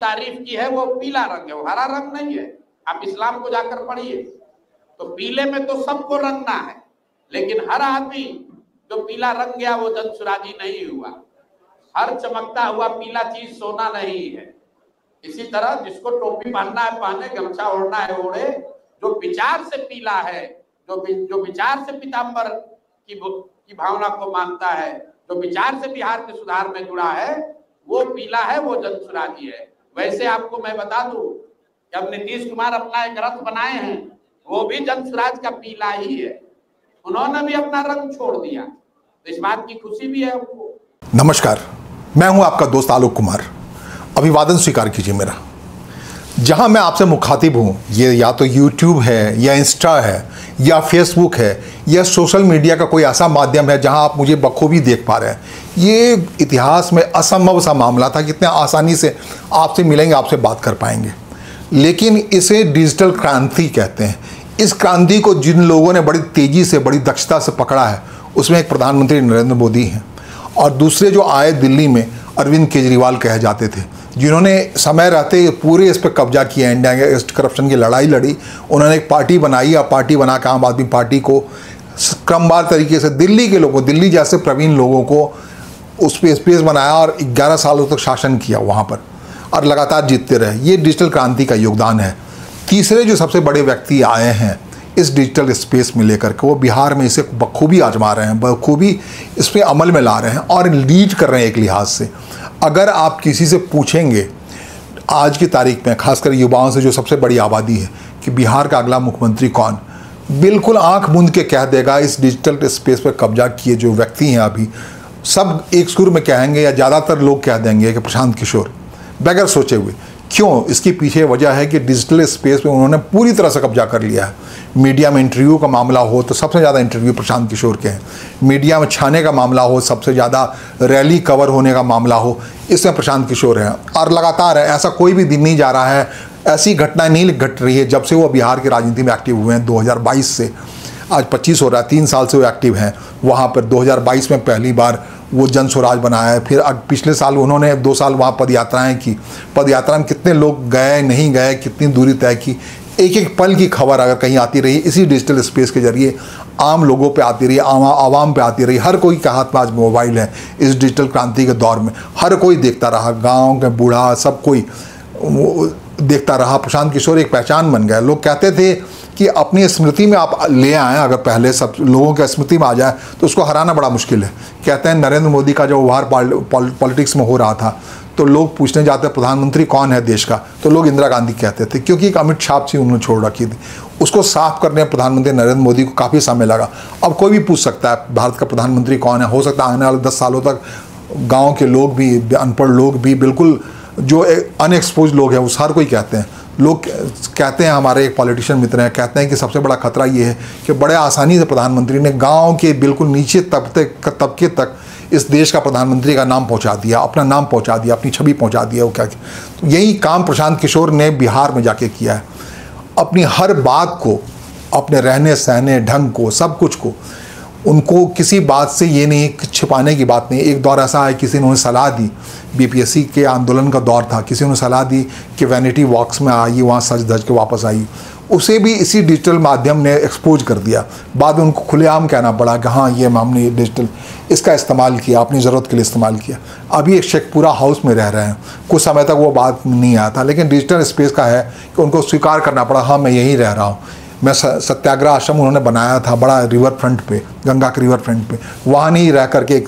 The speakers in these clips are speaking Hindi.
तारीफ की है वो पीला रंग है, वो हरा रंग नहीं है। आप इस्लाम को जाकर पढ़िए तो पीले में तो सबको रंगना है, लेकिन हर आदमी जो पीला रंग गया वो जनसुराजी नहीं हुआ। हर चमकता हुआ पीला चीज सोना नहीं है। इसी तरह जिसको टोपी पहनना है पहने, गमछा ओढ़ना है ओढ़े। जो विचार से पीला है, जो विचार से पीताम्बर की भावना को मानता है, जो विचार से बिहार के सुधार में जुड़ा है, वो पीला है, वो जनसुराजी है। वैसे आपको मैं बता दूं कि अब नीतीश कुमार अपना एक रथ बनाए हैं, वो भी जनसुराज का पीला ही है। उन्होंने भी अपना रंग छोड़ दिया, तो इस बात की खुशी भी है उनको। नमस्कार, मैं हूं आपका दोस्त आलोक कुमार। अभिवादन स्वीकार कीजिए मेरा। जहां मैं आपसे मुखातिब हूं, ये या तो YouTube है, या इंस्टा है, या फेसबुक है, या सोशल मीडिया का कोई ऐसा माध्यम है जहां आप मुझे बखूबी देख पा रहे हैं। ये इतिहास में असंभव सा मामला था कि इतने आसानी से आपसे मिलेंगे, आपसे बात कर पाएंगे। लेकिन इसे डिजिटल क्रांति कहते हैं। इस क्रांति को जिन लोगों ने बड़ी तेज़ी से, बड़ी दक्षता से पकड़ा है, उसमें एक प्रधानमंत्री नरेंद्र मोदी हैं और दूसरे जो आए दिल्ली में अरविंद केजरीवाल कहे जाते थे, जिन्होंने समय रहते पूरे इस पर कब्जा किया, इंडिया अगेंस्ट करप्शन की लड़ाई लड़ी। उन्होंने एक पार्टी बनाई और पार्टी बना के आम आदमी पार्टी को क्रमवार तरीके से दिल्ली के लोगों, दिल्ली जैसे प्रवीण लोगों को उस पर स्पेस बनाया और 11 सालों तक शासन किया वहाँ पर और लगातार जीतते रहे। ये डिजिटल क्रांति का योगदान है। तीसरे जो सबसे बड़े व्यक्ति आए हैं इस डिजिटल स्पेस में लेकर के, वो बिहार में इसे बखूबी आजमा रहे हैं, बखूबी इस पर अमल में ला रहे हैं और लीड कर रहे हैं एक लिहाज से। अगर आप किसी से पूछेंगे आज की तारीख में, खासकर युवाओं से जो सबसे बड़ी आबादी है, कि बिहार का अगला मुख्यमंत्री कौन, बिल्कुल आंख मूंद के कह देगा इस डिजिटल स्पेस पर कब्जा किए जो व्यक्ति हैं अभी, सब एक सुर में कहेंगे या ज़्यादातर लोग कह देंगे कि प्रशांत किशोर, बगैर सोचे हुए। क्यों? इसकी पीछे वजह है कि डिजिटल स्पेस पे उन्होंने पूरी तरह से कब्जा कर लिया है। मीडिया में इंटरव्यू का मामला हो तो सबसे ज़्यादा इंटरव्यू प्रशांत किशोर के हैं। मीडिया में छाने का मामला हो, सबसे ज़्यादा रैली कवर होने का मामला हो, इसमें प्रशांत किशोर हैं। और लगातार है, ऐसा कोई भी दिन नहीं जा रहा है, ऐसी घटना नहीं घट रही है जब से वो बिहार की राजनीति में एक्टिव हुए हैं। 2022 से आज 25 हो रहा है, 3 साल से वो एक्टिव हैं वहाँ पर। 2022 में पहली बार वो जन स्वराज बनाया है। फिर पिछले साल उन्होंने 2 साल वहाँ पदयात्राएं की। पदयात्रा में कितने लोग गए, नहीं गए, कितनी दूरी तय की, एक एक पल की खबर अगर कहीं आती रही इसी डिजिटल स्पेस के जरिए आम लोगों पे आती रही, आवाम पे आती रही। हर कोई के हाथ में आज मोबाइल है। इस डिजिटल क्रांति के दौर में हर कोई देखता रहा, गाँव के बूढ़ा सब कोई देखता रहा। प्रशांत किशोर एक पहचान बन गया। लोग कहते थे कि अपनी स्मृति में आप ले आएँ, अगर पहले सब लोगों के स्मृति में आ जाए तो उसको हराना बड़ा मुश्किल है। कहते हैं नरेंद्र मोदी का जो उभार पॉलिटिक्स में हो रहा था तो लोग पूछने जाते प्रधानमंत्री कौन है देश का, तो लोग इंदिरा गांधी कहते थे, क्योंकि एक अमिट छाप सी उन्होंने छोड़ रखी थी। उसको साफ करने प्रधानमंत्री नरेंद्र मोदी को काफ़ी समय लगा। अब कोई भी पूछ सकता है भारत का प्रधानमंत्री कौन है। हो सकता है आने वाले 10 सालों तक गाँव के लोग भी, अनपढ़ लोग भी, बिल्कुल जो अनएक्सपोज लोग हैं, वो हर कोई कहते हैं। लोग कहते हैं, हमारे एक पॉलिटिशियन मित्र हैं, कहते हैं कि सबसे बड़ा खतरा ये है कि बड़े आसानी से प्रधानमंत्री ने गांव के बिल्कुल नीचे तबके तक इस देश का प्रधानमंत्री का नाम पहुंचा दिया, अपना नाम पहुंचा दिया, अपनी छवि पहुंचा दिया। वो क्या, तो यही काम प्रशांत किशोर ने बिहार में जाके किया है। अपनी हर बात को, अपने रहने सहने ढंग को, सब कुछ को, उनको किसी बात से ये नहीं छिपाने की बात नहीं। एक दौर ऐसा है, किसी ने सलाह दी, बीपीएससी के आंदोलन का दौर था, किसी ने सलाह दी कि वैनिटी वॉक्स में आई, वहाँ सज धज के वापस आई, उसे भी इसी डिजिटल माध्यम ने एक्सपोज कर दिया। बाद में उनको खुलेआम कहना पड़ा कि हाँ ये हमने डिजिटल इसका इस्तेमाल किया, अपनी ज़रूरत के लिए इस्तेमाल किया। अभी एक शेखपुरा हाउस में रह रहे हैं, कुछ समय तक वो बात नहीं आया था, लेकिन डिजिटल स्पेस का है कि उनको स्वीकार करना पड़ा, हाँ मैं यहीं रह रहा हूँ। मैं सत्याग्रह आश्रम उन्होंने बनाया था बड़ा रिवर फ्रंट पे, गंगा के रिवर फ्रंट पे, वहाँ नहीं रह करके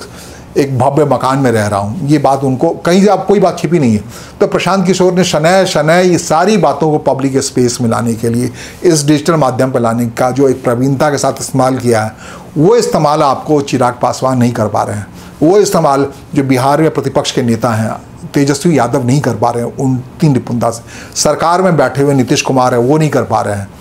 एक भव्य मकान में रह रहा हूँ। ये बात उनको कहीं से, अब कोई बात छिपी नहीं है। तो प्रशांत किशोर ने शनय ये सारी बातों को पब्लिक स्पेस में लाने के लिए, इस डिजिटल माध्यम पर लाने का जो एक प्रवीणता के साथ इस्तेमाल किया है, वो इस्तेमाल आपको चिराग पासवान नहीं कर पा रहे हैं। वो इस्तेमाल जो बिहार में प्रतिपक्ष के नेता हैं तेजस्वी यादव नहीं कर पा रहे हैं उनकी निपुणता से। सरकार में बैठे हुए नीतीश कुमार है, वो नहीं कर पा रहे हैं।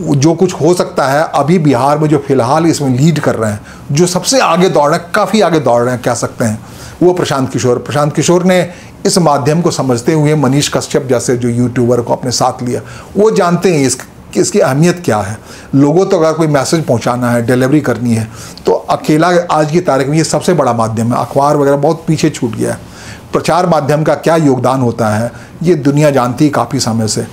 जो कुछ हो सकता है अभी बिहार में, जो फिलहाल इसमें लीड कर रहे हैं, जो सबसे आगे दौड़ रहे हैं, काफ़ी आगे दौड़ रहे हैं कह सकते हैं, वो प्रशांत किशोर ने इस माध्यम को समझते हुए मनीष कश्यप जैसे जो यूट्यूबर को अपने साथ लिया। वो जानते हैं इसकी अहमियत क्या है। लोगों तो अगर कोई मैसेज पहुंचाना है, डिलीवरी करनी है, तो अकेला आज की तारीख में ये सबसे बड़ा माध्यम है। अखबार वगैरह बहुत पीछे छूट गया है। प्रचार माध्यम का क्या योगदान होता है ये दुनिया जानती है काफ़ी समय से।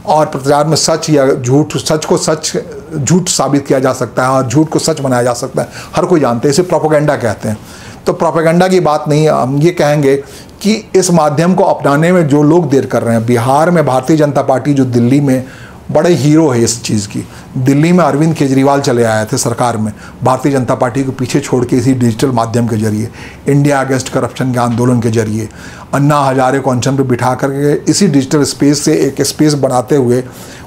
और प्रचार में सच या झूठ, सच को सच झूठ साबित किया जा सकता है और झूठ को सच बनाया जा सकता है, हर कोई जानते हैं। इसे प्रोपेगेंडा कहते हैं। तो प्रोपेगेंडा की बात नहीं, हम ये कहेंगे कि इस माध्यम को अपनाने में जो लोग देर कर रहे हैं, बिहार में भारतीय जनता पार्टी जो दिल्ली में बड़े हीरो है इस चीज़ की, दिल्ली में अरविंद केजरीवाल चले आए थे सरकार में भारतीय जनता पार्टी को पीछे छोड़ के इसी डिजिटल माध्यम के जरिए, इंडिया अगेंस्ट करप्शन के आंदोलन के जरिए, अन्ना हजारे को अनशन पर बिठा करके इसी डिजिटल स्पेस से एक स्पेस बनाते हुए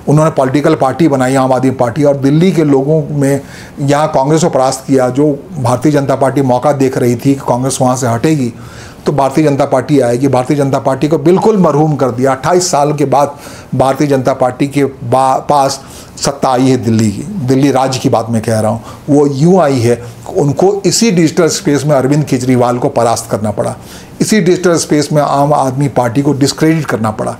उन्होंने पॉलिटिकल पार्टी बनाई आम आदमी पार्टी, और दिल्ली के लोगों में यहाँ कांग्रेस को परास्त किया। जो भारतीय जनता पार्टी मौका देख रही थी कि कांग्रेस वहाँ से हटेगी तो भारतीय जनता पार्टी आएगी, भारतीय जनता पार्टी को बिल्कुल मरहूम कर दिया। 28 साल के बाद भारतीय जनता पार्टी के पास सत्ता आई है दिल्ली की, दिल्ली राज्य की बात मैं कह रहा हूँ। वो यूँ आई है, उनको इसी डिजिटल स्पेस में अरविंद केजरीवाल को परास्त करना पड़ा, इसी डिजिटल स्पेस में आम आदमी पार्टी को डिस्क्रेडिट करना पड़ा।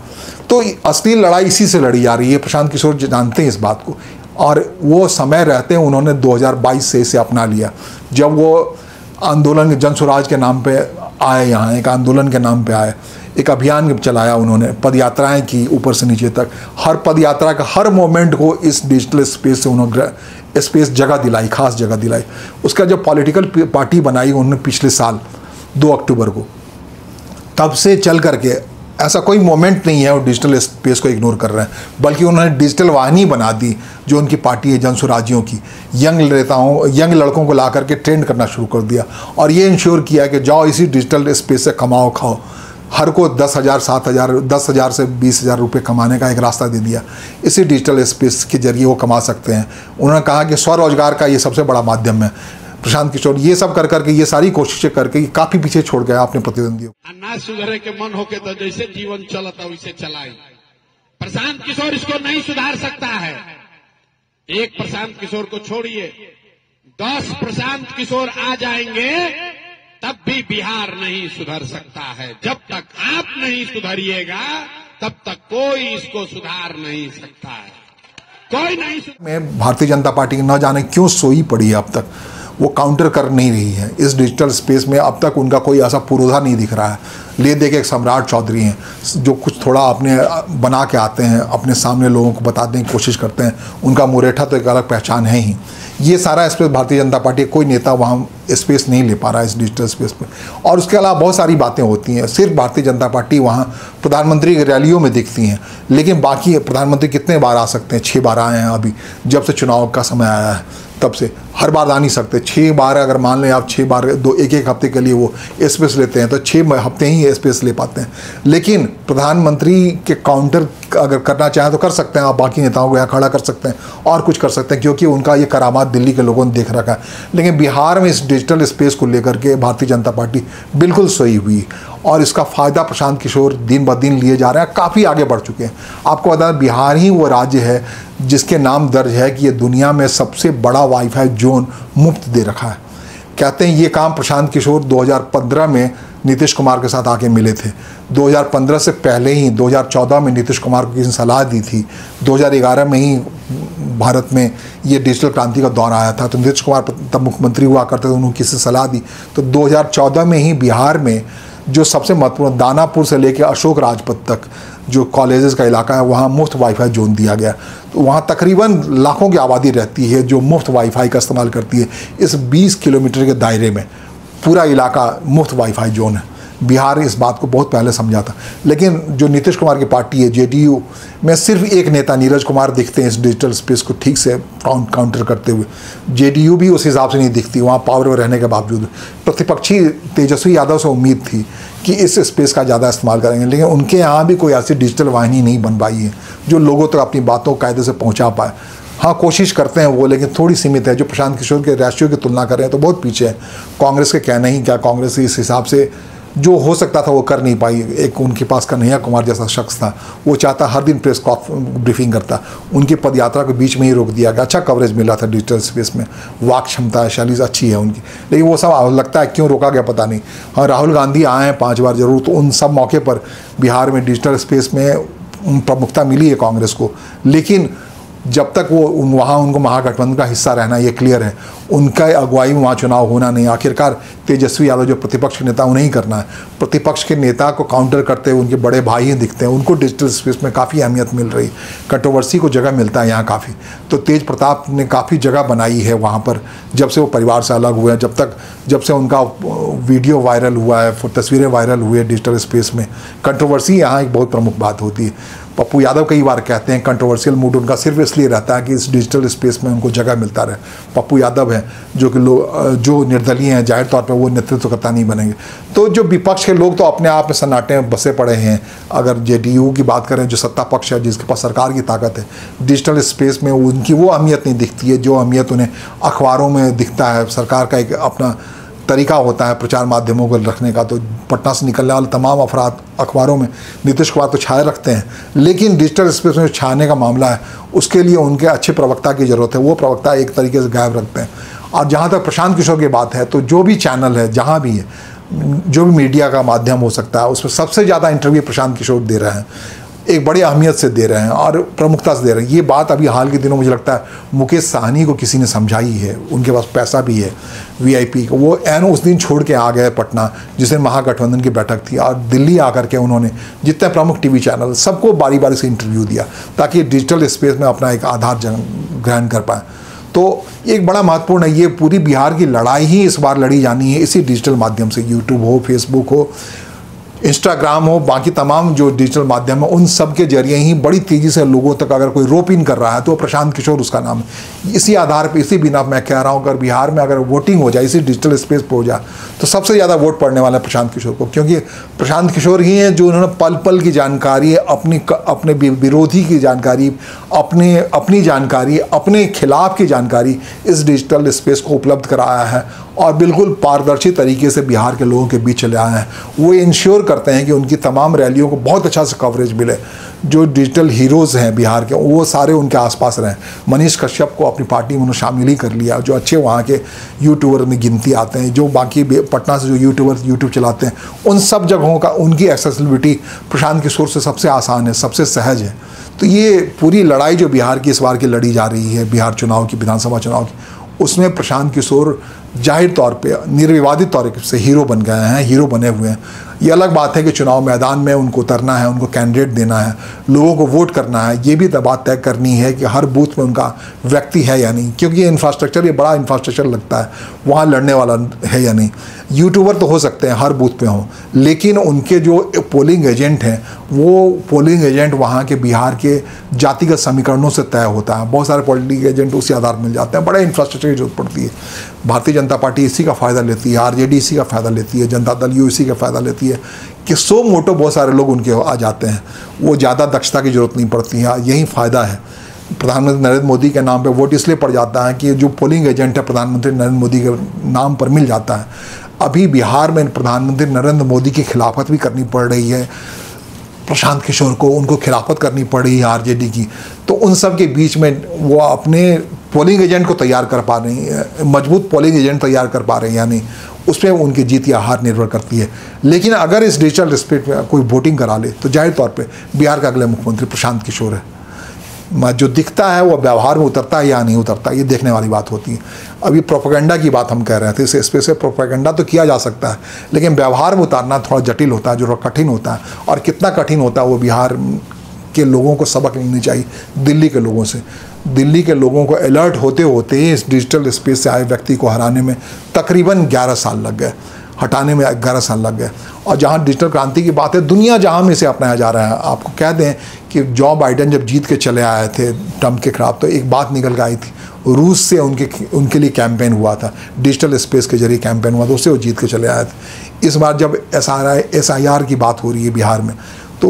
तो असली लड़ाई इसी से लड़ी जा रही है। प्रशांत किशोर जानते हैं इस बात को, और वो समय रहते हैं उन्होंने 2022 से इसे अपना लिया। जब वो आंदोलन जन स्वराज के नाम पे आए, यहाँ एक आंदोलन के नाम पे आए, एक अभियान चलाया उन्होंने, पद यात्राएँ की ऊपर से नीचे तक, हर पद यात्रा का हर मोमेंट को इस डिजिटल स्पेस से उन्होंने स्पेस जगह दिलाई, खास जगह दिलाई। उसका जब पॉलिटिकल पार्टी बनाई उन्होंने पिछले साल 2 अक्टूबर को, तब से चल करके ऐसा कोई मोमेंट नहीं है वो डिजिटल स्पेस को इग्नोर कर रहे हैं, बल्कि उन्होंने डिजिटल वाहिनी बना दी जो उनकी पार्टी है जन स्वराज्यों की। यंग नेताओं, यंग लड़कों को ला करके ट्रेंड करना शुरू कर दिया और ये इंश्योर किया कि जाओ इसी डिजिटल स्पेस से कमाओ खाओ। हर को 10,000, 7,000, 10,000 से 20,000 रुपये कमाने का एक रास्ता दे दिया। इसी डिजिटल स्पेस के जरिए वो कमा सकते हैं। उन्होंने कहा कि स्वरोजगार का ये सबसे बड़ा माध्यम है। प्रशांत किशोर ये सब कर करके, ये सारी कोशिशें करके काफी पीछे छोड़ गया अपने प्रतिद्वंदियों। ना सुधरे के मन होके तो जैसे जीवन चलता वैसे चलाई। प्रशांत किशोर इसको नहीं सुधार सकता है। एक प्रशांत किशोर को छोड़िए, 10 प्रशांत किशोर आ जाएंगे तब भी बिहार नहीं सुधर सकता है। जब तक आप नहीं सुधरिएगा तब तक कोई इसको सुधार नहीं सकता है, कोई नहीं। में भारतीय जनता पार्टी न जाने क्यों सोई पड़ी है, अब तक वो काउंटर कर नहीं रही है इस डिजिटल स्पेस में। अब तक उनका कोई ऐसा पुरोधा नहीं दिख रहा है। ले दे के एक सम्राट चौधरी हैं जो कुछ थोड़ा अपने बना के आते हैं, अपने सामने लोगों को बताने की कोशिश करते हैं। उनका मुरेठा तो एक अलग पहचान है ही। ये सारा स्पेस भारतीय जनता पार्टी कोई नेता वहाँ स्पेस नहीं ले पा रहा है इस डिजिटल स्पेस पे। और उसके अलावा बहुत सारी बातें होती हैं। सिर्फ भारतीय जनता पार्टी वहाँ प्रधानमंत्री की रैलियों में दिखती हैं, लेकिन बाकी प्रधानमंत्री कितने बार आ सकते हैं? 6 बार आए हैं अभी, जब से चुनाव का समय आया है तब से। हर बार आ नहीं सकते। 6 बार अगर मान लें आप 6 बार एक हफ्ते के लिए वो स्पेस लेते हैं तो 6 हफ्ते ही स्पेस ले पाते हैं। लेकिन प्रधानमंत्री के काउंटर अगर करना चाहें तो कर सकते हैं, आप बाकी नेताओं को यहाँ खड़ा कर सकते हैं और कुछ कर सकते हैं, क्योंकि उनका ये करामात दिल्ली के लोगों ने देख रखा है। लेकिन बिहार में इस डिजिटल स्पेस को लेकर के भारतीय जनता पार्टी बिल्कुल सोई हुई, और इसका फ़ायदा प्रशांत किशोर दिन ब दिन लिए जा रहे हैं, काफ़ी आगे बढ़ चुके हैं। आपको बता दें बिहार ही वो राज्य है जिसके नाम दर्ज है कि ये दुनिया में सबसे बड़ा वाईफाई जोन मुफ्त दे रखा है। कहते हैं ये काम प्रशांत किशोर 2015 में नीतीश कुमार के साथ आके मिले थे। 2015 से पहले ही 2014 में नीतीश कुमार को किसी ने सलाह दी थी। 2011 में ही भारत में ये डिजिटल क्रांति का दौर आया था, तो नीतीश कुमार तब मुख्यमंत्री हुआ करते थे, उन्होंने किसी सलाह दी। तो 2014 में ही बिहार में जो सबसे महत्वपूर्ण दानापुर से लेकर अशोक राजपथ तक जो कॉलेजेस का इलाका है वहाँ मुफ्त वाईफाई जोन दिया गया। तो वहाँ तकरीबन लाखों की आबादी रहती है जो मुफ्त वाईफाई का इस्तेमाल करती है। इस 20 किलोमीटर के दायरे में पूरा इलाका मुफ्त वाईफाई जोन है। बिहार इस बात को बहुत पहले समझा था, लेकिन जो नीतीश कुमार की पार्टी है जेडीयू में सिर्फ एक नेता नीरज कुमार दिखते हैं इस डिजिटल स्पेस को ठीक से काउंटर करते हुए। जेडीयू भी उस हिसाब से नहीं दिखती वहाँ पावर में रहने के बावजूद। प्रतिपक्षी तेजस्वी यादव से उम्मीद थी कि इस स्पेस का ज़्यादा इस्तेमाल करेंगे, लेकिन उनके यहाँ भी कोई ऐसी डिजिटल वाहिनी नहीं बन पाई है जो लोगों तक अपनी बातों को कायदे से पहुँचा पाए। हाँ, कोशिश करते हैं वो, लेकिन थोड़ी सीमित है। जो प्रशांत किशोर के रेशियो की तुलना कर रहे हैं तो बहुत पीछे है। कांग्रेस के कहना ही क्या, कांग्रेस इस हिसाब से जो हो सकता था वो कर नहीं पाई। एक उनके पास कन्हैया कुमार जैसा शख्स था, वो चाहता हर दिन प्रेस ब्रीफिंग करता, उनकी पदयात्रा के बीच में ही रोक दिया गया। अच्छा कवरेज मिला था डिजिटल स्पेस में, वाक क्षमता शैली अच्छी है उनकी, लेकिन वो सब लगता है क्यों रोका गया पता नहीं। हाँ, राहुल गांधी आए हैं 5 बार जरूर, तो उन सब मौके पर बिहार में डिजिटल स्पेस में प्रमुखता मिली है कांग्रेस को, लेकिन जब तक वो वहाँ उनको महागठबंधन का हिस्सा रहना ये क्लियर है, उनका अगुवाई में वहाँ चुनाव होना नहीं। आखिरकार तेजस्वी यादव जो प्रतिपक्ष के नेता, उन्हें ही करना है। प्रतिपक्ष के नेता को काउंटर करते हुए उनके बड़े भाई ही दिखते हैं, उनको डिजिटल स्पेस में काफ़ी अहमियत मिल रही, कंट्रोवर्सी को जगह मिलता है यहाँ काफ़ी। तो तेज प्रताप ने काफ़ी जगह बनाई है वहाँ पर, जब से वो परिवार से अलग हुए हैं, जब से उनका वीडियो वायरल हुआ है, तस्वीरें वायरल हुई है डिजिटल स्पेस में। कंट्रोवर्सी यहाँ एक बहुत प्रमुख बात होती है। पप्पू यादव कई बार कहते हैं कंट्रोवर्शियल मूड उनका सिर्फ इसलिए रहता है कि इस डिजिटल स्पेस में उनको जगह मिलता रहे। पप्पू यादव है जो कि जो निर्दलीय हैं, जाहिर तौर पे वो नेतृत्वकर्ता नहीं बनेंगे। तो जो विपक्ष के लोग तो अपने आप में सन्नाटे में बसे पड़े हैं। अगर जेडीयू की बात करें, जो सत्ता पक्ष है, जिसके पास सरकार की ताकत है, डिजिटल स्पेस में उनकी वो अहमियत नहीं दिखती है जो अहमियत उन्हें अखबारों में दिखता है। सरकार का एक अपना तरीका होता है प्रचार माध्यमों को रखने का। तो पटना से निकलने वाले तमाम अफराद अखबारों में नीतीश कुमार तो छाए रखते हैं, लेकिन डिजिटल स्पेस में जो छाने का मामला है उसके लिए उनके अच्छे प्रवक्ता की ज़रूरत है। वो प्रवक्ता एक तरीके से गायब रखते हैं। और जहाँ तक प्रशांत किशोर की बात है, तो जो भी चैनल है, जहाँ भी है, जो भी मीडिया का माध्यम हो सकता है, उसमें सबसे ज़्यादा इंटरव्यू प्रशांत किशोर दे रहे हैं, एक बड़ी अहमियत से दे रहे हैं और प्रमुखता से दे रहे हैं। ये बात अभी हाल के दिनों मुझे लगता है मुकेश साहनी को किसी ने समझाई है, उनके पास पैसा भी है वीआईपी को। वो एन उस दिन छोड़ के आ गए पटना जिस दिन महागठबंधन की बैठक थी, और दिल्ली आकर के उन्होंने जितने प्रमुख टीवी चैनल सबको बारी बारी से इंटरव्यू दिया ताकि डिजिटल स्पेस में अपना एक आधार ग्रहण कर पाए। तो एक बड़ा महत्वपूर्ण है, ये पूरी बिहार की लड़ाई ही इस बार लड़ी जानी है इसी डिजिटल माध्यम से। यूट्यूब हो, फेसबुक हो, इंस्टाग्राम हो, बाकी तमाम जो डिजिटल माध्यम है, उन सब के जरिए ही बड़ी तेज़ी से लोगों तक अगर कोई रोप इन कर रहा है तो प्रशांत किशोर उसका नाम है। इसी आधार पे, इसी बिना मैं कह रहा हूँ, अगर बिहार में अगर वोटिंग हो जाए, इसी डिजिटल स्पेस पर हो जाए, तो सबसे ज़्यादा वोट पड़ने वाला है प्रशांत किशोर को। क्योंकि प्रशांत किशोर ही हैं जो उन्होंने पल पल की जानकारी, अपने विरोधी की जानकारी, अपनी जानकारी, अपने खिलाफ की जानकारी इस डिजिटल स्पेस को उपलब्ध कराया है और बिल्कुल पारदर्शी तरीके से बिहार के लोगों के बीच चले आए हैं। वो इंश्योर करते हैं कि उनकी तमाम रैलियों को बहुत अच्छा से कवरेज मिले। जो डिजिटल हीरोज़ हैं बिहार के, वो सारे उनके आसपास रहें। मनीष कश्यप को अपनी पार्टी में उन्होंने शामिल ही कर लिया, जो अच्छे वहाँ के यूट्यूबर में गिनती आते हैं, जो बाकी पटना से जो यूट्यूबर यूट्यूब चलाते हैं, उन सब जगहों का उनकी एक्सेसिबिलिटी प्रशांत किशोर से सबसे आसान है, सबसे सहज है। तो ये पूरी लड़ाई जो बिहार की इस बार की लड़ी जा रही है, बिहार चुनाव की, विधानसभा चुनाव की, उसमें प्रशांत किशोर जाहिर तौर पे निर्विवादित तौर से हीरो बन गए हैं, हीरो बने हुए हैं। ये अलग बात है कि चुनाव मैदान में उनको उतरना है, उनको कैंडिडेट देना है, लोगों को वोट करना है, ये भी बात तय करनी है कि हर बूथ में उनका व्यक्ति है या नहीं, क्योंकि ये इंफ्रास्ट्रक्चर, ये बड़ा इंफ्रास्ट्रक्चर लगता है, वहाँ लड़ने वाला है या नहीं। यूट्यूबर तो हो सकते हैं हर बूथ पे हों, लेकिन उनके जो पोलिंग एजेंट हैं, वो पोलिंग एजेंट वहाँ के बिहार के जातिगत समीकरणों से तय होता है। बहुत सारे पोलिंग एजेंट उसी आधार मिल जाते हैं। बड़े इंफ्रास्ट्रक्चर की जरूरत पड़ती है। भारतीय जनता पार्टी इसी का फ़ायदा लेती है, आरजेडी इसी का फ़ायदा लेती है, जनता दल यू इसी का फ़ायदा लेती है कि सो मोटो बहुत सारे लोग उनके आ जाते हैं। वो ज़्यादा दक्षता की ज़रूरत नहीं पड़ती है, यही फ़ायदा है। प्रधानमंत्री नरेंद्र मोदी के नाम पे वोट इसलिए पड़ जाता है कि जो पोलिंग एजेंट है प्रधानमंत्री नरेंद्र मोदी के नाम पर मिल जाता है। अभी बिहार में प्रधानमंत्री नरेंद्र मोदी की खिलाफत भी करनी पड़ रही है प्रशांत किशोर को, उनको खिलाफत करनी पड़ रही है आरजेडी की। तो उन सब के बीच में वो अपने पोलिंग एजेंट को तैयार कर पा रही है, मजबूत पोलिंग एजेंट तैयार कर पा रहे हैं या नहीं, उसमें उनकी जीत या हार निर्भर करती है। लेकिन अगर इस डिजिटल स्पेस में कोई वोटिंग करा ले तो जाहिर तौर पे बिहार का अगले मुख्यमंत्री प्रशांत किशोर है। जो दिखता है वो व्यवहार में उतरता है या नहीं उतरता, ये देखने वाली बात होती है। अभी प्रोपेगेंडा की बात हम कह रहे थे, इस स्पेस से प्रोपेगेंडा तो किया जा सकता है, लेकिन व्यवहार में उतारना थोड़ा जटिल होता है, जो कठिन होता है। और कितना कठिन होता है वो बिहार के लोगों को सबक लेनी चाहिए दिल्ली के लोगों से। दिल्ली के लोगों को अलर्ट होते होते इस डिजिटल स्पेस से आए व्यक्ति को हराने में तकरीबन 11 साल लग गए, हटाने में 11 साल लग गए। और जहाँ डिजिटल क्रांति की बात है, दुनिया जहाँ में इसे अपनाया जा रहा है। आपको कह दें कि जो बाइडेन जब जीत के चले आए थे ट्रंप के खिलाफ, तो एक बात निकल के आई थी, रूस से उनके लिए कैंपेन हुआ था, डिजिटल स्पेस के जरिए कैंपेन हुआ था, उससे वो जीत के चले आए थे। इस बार जब SIR की बात हो रही है बिहार में, तो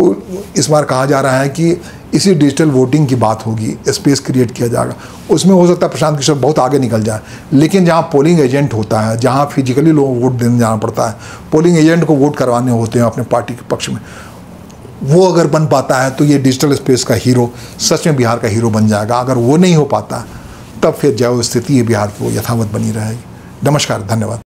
इस बार कहा जा रहा है कि इसी डिजिटल वोटिंग की बात होगी, स्पेस क्रिएट किया जाएगा। उसमें हो सकता है प्रशांत किशोर बहुत आगे निकल जाए, लेकिन जहाँ पोलिंग एजेंट होता है, जहाँ फिजिकली लोगों को वोट देने जाना पड़ता है, पोलिंग एजेंट को वोट करवाने होते हैं अपने पार्टी के पक्ष में, वो अगर बन पाता है तो ये डिजिटल स्पेस का हीरो सच में बिहार का हीरो बन जाएगा। अगर वो नहीं हो पाता तब फिर जो स्थिति है बिहार की वो यथावत बनी रहेगी। नमस्कार, धन्यवाद।